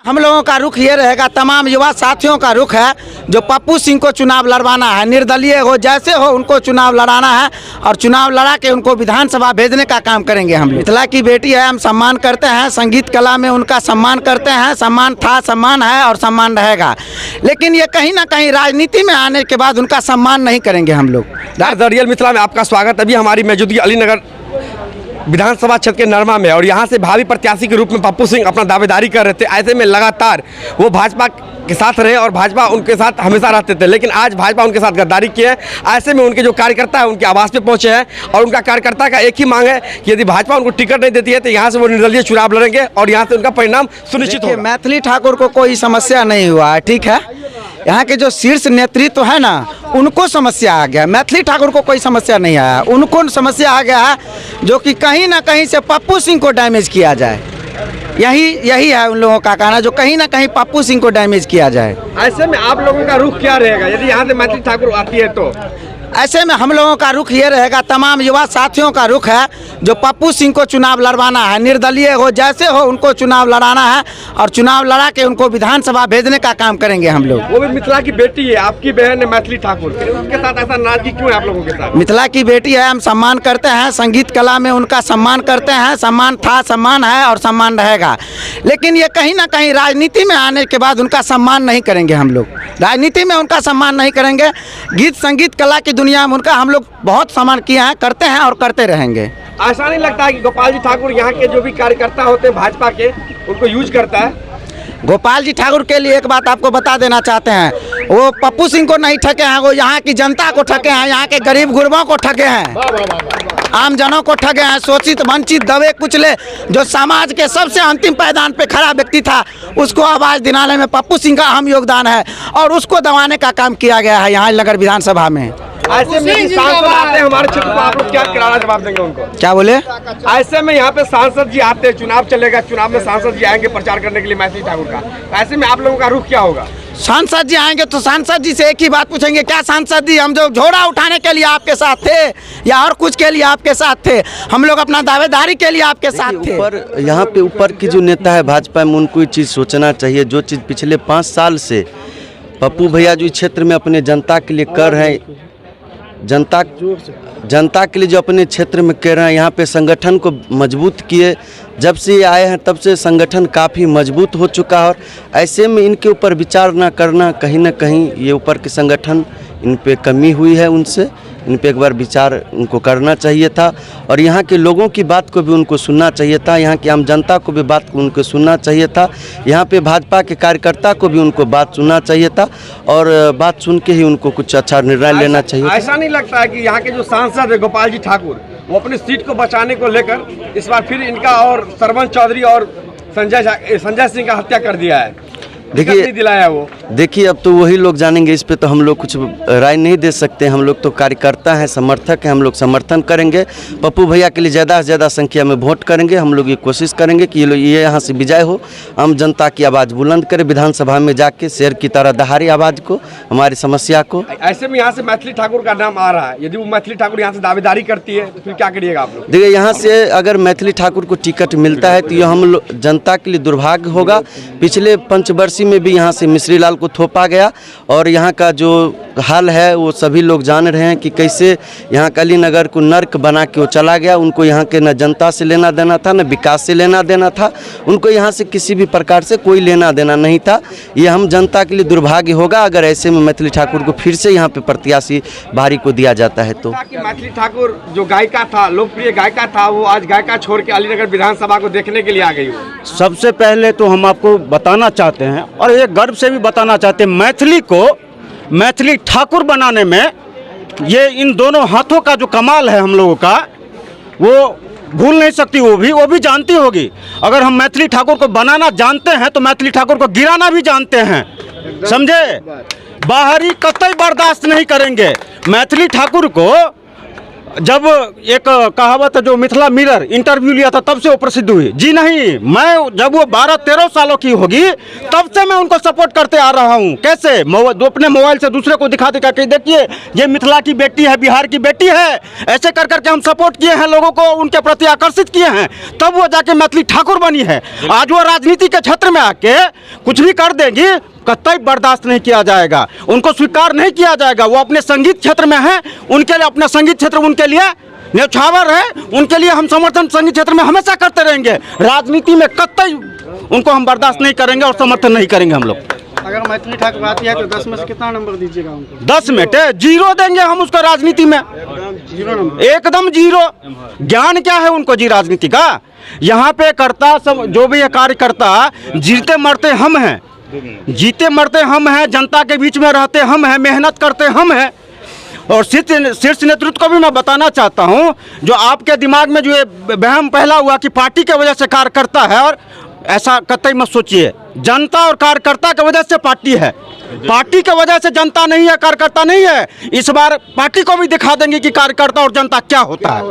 हम लोगों का रुख ये रहेगा, तमाम युवा साथियों का रुख है जो पप्पू सिंह को चुनाव लड़वाना है। निर्दलीय हो जैसे हो उनको चुनाव लड़ाना है और चुनाव लड़ा के उनको विधानसभा भेजने का काम करेंगे। हम मिथिला की बेटी है, हम सम्मान करते हैं, संगीत कला में उनका सम्मान करते हैं। सम्मान था, सम्मान है और सम्मान रहेगा। लेकिन ये कहीं ना कहीं राजनीति में आने के बाद उनका सम्मान नहीं करेंगे हम लोग। रियल मिथिला में आपका स्वागत। अभी हमारी मौजूदगी अलीनगर विधानसभा क्षेत्र के नरमा में और यहाँ से भावी प्रत्याशी के रूप में पप्पू सिंह अपना दावेदारी कर रहे थे। ऐसे में लगातार वो भाजपा के साथ रहे और भाजपा उनके साथ हमेशा रहते थे, लेकिन आज भाजपा उनके साथ गद्दारी किए है। ऐसे में उनके जो कार्यकर्ता है उनके आवास पे पहुंचे हैं और उनका कार्यकर्ता का एक ही मांग है कि यदि भाजपा उनको टिकट नहीं देती है तो यहाँ से वो निर्दलीय चुनाव लड़ेंगे और यहाँ से उनका परिणाम सुनिश्चित होगा। मैथिली ठाकुर को कोई समस्या नहीं हुआ है, ठीक है। यहाँ के जो शीर्ष नेतृत्व है ना, उनको समस्या आ गया। मैथिली ठाकुर को कोई समस्या नहीं आया, उनको समस्या आ गया है जो कि कहीं ना कहीं से पप्पू सिंह को डैमेज किया जाए। यही है उन लोगों का कहना, जो कहीं ना कहीं पप्पू सिंह को डैमेज किया जाए। ऐसे में आप लोगों का रुख क्या रहेगा यदि यहाँ से मैथिली ठाकुर आती है तो? ऐसे में हम लोगों का रुख ये रहेगा, तमाम युवा साथियों का रुख है जो पप्पू सिंह को चुनाव लड़वाना है। निर्दलीय हो जैसे हो उनको चुनाव लड़ाना है और चुनाव लड़ा के उनको विधानसभा भेजने का काम करेंगे हम लोग। वो भी मिथिला की बेटी है, आपकी बहन है मैथिली ठाकुर, उसके साथ ऐसा नाराजगी क्यों है आप लोगों के साथ? मिथिला की बेटी है, हम सम्मान करते हैं, संगीत कला में उनका सम्मान करते हैं। सम्मान था, सम्मान है और सम्मान रहेगा। लेकिन ये कहीं ना कहीं राजनीति में आने के बाद उनका सम्मान नहीं करेंगे हम लोग। राजनीति में उनका सम्मान नहीं करेंगे। गीत संगीत कला की दुनिया में उनका हम लोग बहुत सम्मान किया है, करते हैं और करते रहेंगे। ऐसा नहीं लगता है कि गोपाल जी ठाकुर यहाँ के जो भी कार्यकर्ता होते हैं भाजपा के, उनको यूज करता है? गोपाल जी ठाकुर के लिए एक बात आपको बता देना चाहते हैं, वो पप्पू सिंह को नहीं ठगे हैं, वो यहाँ की जनता को ठगे हैं, यहाँ के गरीब गुरबों को ठगे हैं, आम जनों को ठगे हैं। शोषित, वंचित, दबे कुचले जो समाज के सबसे अंतिम पायदान पे खड़ा व्यक्ति था, उसको आवाज़ दिलाने में पप्पू सिंह का अहम योगदान है और उसको दबाने का काम किया गया है यहाँ नगर विधानसभा में। ऐसे में सांसद आते हैं हमारे क्षेत्र को, आप लोग क्या करारा जवाब देंगे उनको? क्या बोले? ऐसे में यहाँ पे सांसद जी आते हैं, चुनाव चलेगा, चुनाव में सांसद जी आएंगे प्रचार करने के लिए मैथिली ठाकुर का। ऐसे में आप लोगों का रुख क्या होगा? सांसद जी आएंगे तो सांसद जी से एक ही बात पूछेंगे, क्या सांसद जी हम जो झोड़ा उठाने के लिए आपके साथ थे या और कुछ के लिए आपके साथ थे? हम लोग अपना दावेदारी के लिए आपके साथ थे। ऊपर यहाँ पे ऊपर की जो नेता है भाजपा में, उनको ये चीज़ सोचना चाहिए। जो चीज़ पिछले 5 साल से पप्पू भैया जो क्षेत्र में अपने जनता के लिए कर रहे हैं, जनता के लिए जो अपने क्षेत्र में कर रहे हैं, यहाँ पे संगठन को मजबूत किए। जब से ये आए हैं तब से संगठन काफ़ी मजबूत हो चुका है और ऐसे में इनके ऊपर विचार ना करना, कहीं ना कहीं ये ऊपर के संगठन इन पे कमी हुई है। उनसे इन पे एक बार विचार उनको करना चाहिए था और यहाँ के लोगों की बात को भी उनको सुनना चाहिए था। यहाँ की आम जनता को भी बात को उनको सुनना चाहिए था। यहाँ पे भाजपा के कार्यकर्ता को भी उनको बात सुनना चाहिए था और बात सुन के ही उनको कुछ अच्छा निर्णय लेना चाहिए। ऐसा नहीं लगता है कि यहाँ के जो सांसद है गोपाल जी ठाकुर, वो अपनी सीट को बचाने को लेकर इस बार फिर इनका और सरवन चौधरी और संजय सिंह का हत्या कर दिया है? देखिए अब तो वही लोग जानेंगे, इस पे तो हम लोग कुछ राय नहीं दे सकते। हम लोग तो कार्यकर्ता हैं, समर्थक हैं, हम लोग समर्थन करेंगे। पप्पू भैया के लिए ज़्यादा से ज़्यादा संख्या में वोट करेंगे। हम लोग ये कोशिश करेंगे कि ये यहाँ से विजय हो, आम जनता की आवाज़ बुलंद करे, विधानसभा में जाके शेर की तरह दहाड़ी आवाज़ को, हमारी समस्या को। ऐसे में यहाँ से मैथिली ठाकुर का नाम आ रहा है, यदि वो मैथिली ठाकुर यहाँ से दावेदारी करती है तो फिर क्या करिएगा आप लोग? देखिए यहाँ से अगर मैथिली ठाकुर को टिकट मिलता है तो ये हम लोग जनता के लिए दुर्भाग्य होगा। पिछले पंचवर्षीय में भी यहाँ से मिश्री लाल को थोपा गया और यहाँ का जो हाल है वो सभी लोग जान रहे हैं कि कैसे यहाँ अलीनगर को नर्क बना के वो चला गया। उनको यहाँ के न जनता से लेना देना था, न विकास से लेना देना था। उनको यहाँ से किसी भी प्रकार से कोई लेना देना नहीं था। ये हम जनता के लिए दुर्भाग्य होगा अगर ऐसे में मैथिली ठाकुर को फिर से यहाँ पे प्रत्याशी भारी को दिया जाता है तो। मैथिली ठाकुर जो गायिका था, लोकप्रिय गायिका था, वो आज गायिका छोड़ के अलीनगर विधानसभा को देखने के लिए आ गई। सबसे पहले तो हम आपको बताना चाहते हैं और ये गर्व से भी बताना चाहते हैं, मैथिली को मैथिली ठाकुर बनाने में ये इन दोनों हाथों का जो कमाल है हम लोगों का, वो भूल नहीं सकती। वो भी जानती होगी। अगर हम मैथिली ठाकुर को बनाना जानते हैं तो मैथिली ठाकुर को गिराना भी जानते हैं, समझे? बाहरी कतई बर्दाश्त नहीं करेंगे। मैथिली ठाकुर को जब एक कहावत है जो मिथिला मिरर इंटरव्यू लिया था तब से वो प्रसिद्ध हुई। जी नहीं, मैं जब वो 12-13 सालों की होगी तब से मैं उनको सपोर्ट करते आ रहा हूँ। कैसे? अपने मोबाइल से दूसरे को दिखा दिखा के देखिए ये मिथिला की बेटी है, बिहार की बेटी है, ऐसे कर करके हम सपोर्ट किए हैं, लोगों को उनके प्रति आकर्षित किए हैं, तब वो जाके मैथिली ठाकुर बनी है। आज वो राजनीति के क्षेत्र में आके कुछ भी कर देगी, कतई बर्दाश्त नहीं किया जाएगा, उनको स्वीकार नहीं किया जाएगा। वो अपने संगीत क्षेत्र में है, उनके लिए अपना संगीत क्षेत्र उनके लिए न्यौछावर है, उनके लिए हम समर्थन संगीत क्षेत्र में हमेशा करते रहेंगे। राजनीति में कतई उनको हम बर्दाश्त नहीं करेंगे और समर्थन नहीं करेंगे हम लोग। अगर मैथिली ठाकुर आती है तो 10 में से कितना नंबर दीजिएगा उनको? 10 में 0 देंगे हम उसको राजनीति में, 0 नंबर, एकदम 0। ज्ञान क्या है उनको जी राजनीति का? यहाँ पे करता सब जो भी ये कार्य करता, जीते मरते हम हैं, जीते मरते हम हैं, जनता के बीच में रहते हम हैं, मेहनत करते हम हैं। और शीर्ष नेतृत्व को भी मैं बताना चाहता हूं, जो आपके दिमाग में जो ये वहम पहला हुआ कि पार्टी के वजह से कार्य करता है, और ऐसा कतई मत सोचिए। जनता और कार्यकर्ता की वजह से पार्टी है, पार्टी की वजह से जनता नहीं है, कार्यकर्ता नहीं है। इस बार पार्टी को भी दिखा देंगे कि कार्यकर्ता और जनता क्या होता है।